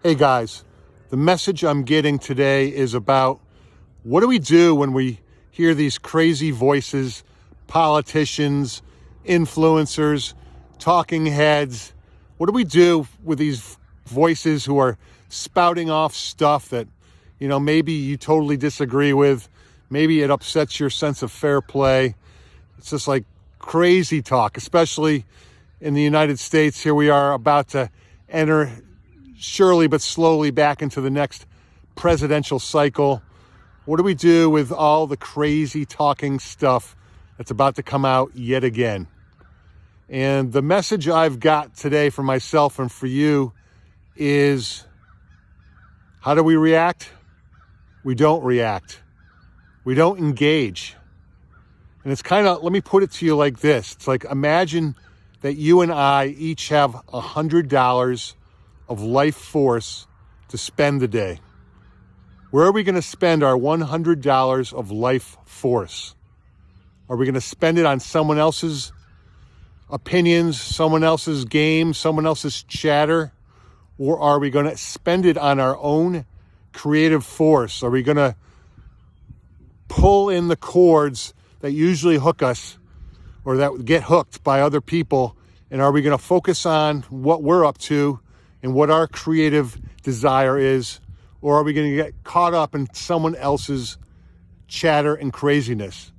Hey guys, the message I'm getting today is about what do we do when we hear these crazy voices, politicians, influencers, talking heads? What do we do with these voices who are spouting off stuff that, maybe you totally disagree with? Maybe it upsets your sense of fair play. It's just like crazy talk, especially in the United States. Here we are about to enter surely but slowly back into the next presidential cycle. What do we do with all the crazy talking stuff that's about to come out yet again? And the message I've got today for myself and for you is, how do we react? We don't react. We don't engage. And it's kind of, let me put it to you like this. It's like, imagine that you and I each have $100 of life force to spend the day. Where are we going to spend our $100 of life force? Are we going to spend it on someone else's opinions, someone else's game, someone else's chatter? Or are we going to spend it on our own creative force? Are we going to pull in the cords that usually hook us or that get hooked by other people? And are we going to focus on what we're up to and what our creative desire is? Or are we going to get caught up in someone else's chatter and craziness?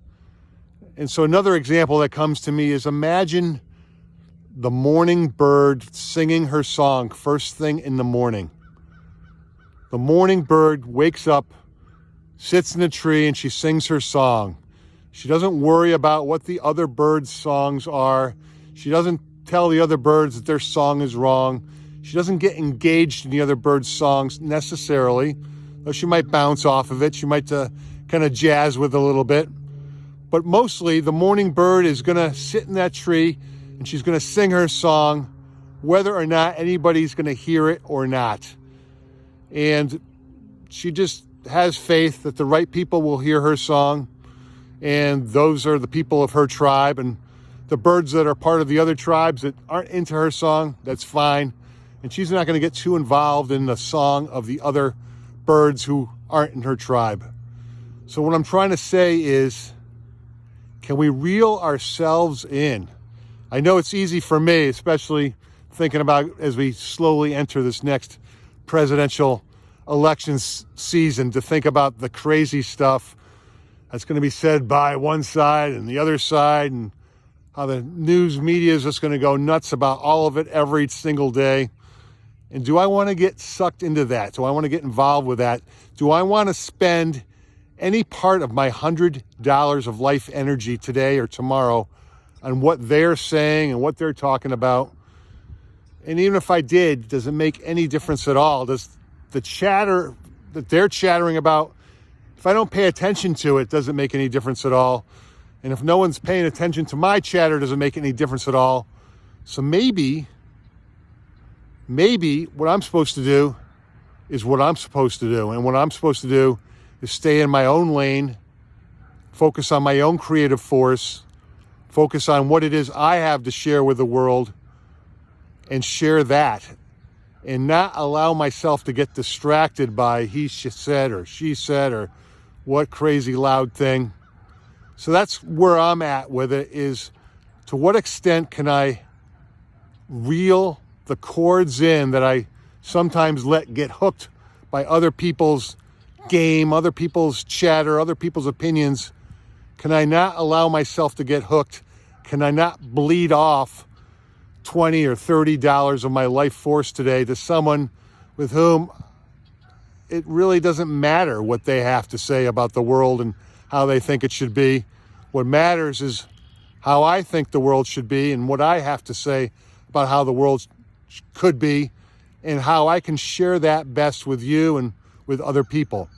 And so another example that comes to me is, imagine the morning bird singing her song first thing in the morning. The morning bird wakes up, sits in a tree, and she sings her song. She doesn't worry about what the other birds' songs are. She doesn't tell the other birds that their song is wrong. She doesn't get engaged in the other birds' songs necessarily, though she might bounce off of it. She might kind of jazz with a little bit. But mostly, the morning bird is going to sit in that tree and she's going to sing her song, whether or not anybody's going to hear it or not. And she just has faith that the right people will hear her song, and those are the people of her tribe. And the birds that are part of the other tribes that aren't into her song, that's fine. And she's not going to get too involved in the song of the other birds who aren't in her tribe. So what I'm trying to say is, can we reel ourselves in? I know it's easy for me, especially thinking about as we slowly enter this next presidential elections season, to think about the crazy stuff that's going to be said by one side and the other side, and how the news media is just going to go nuts about all of it every single day. And do I want to get sucked into that? Do I want to get involved with that? Do I want to spend any part of my $100 of life energy today or tomorrow on what they're saying and what they're talking about? And even if I did, does it make any difference at all? Does the chatter that they're chattering about, if I don't pay attention to it, does it make any difference at all? And if no one's paying attention to my chatter, does it make any difference at all? So maybe what I'm supposed to do is what I'm supposed to do. And what I'm supposed to do is stay in my own lane, focus on my own creative force, focus on what it is I have to share with the world, and share that, and not allow myself to get distracted by he said or she said or what crazy loud thing. So that's where I'm at with it, is to what extent can I reel the cords in that I sometimes let get hooked by other people's game, other people's chatter, other people's opinions? Can I not allow myself to get hooked? Can I not bleed off $20 or $30 of my life force today to someone with whom it really doesn't matter what they have to say about the world and how they think it should be? What matters is how I think the world should be, and what I have to say about how the world could be, and how I can share that best with you and with other people.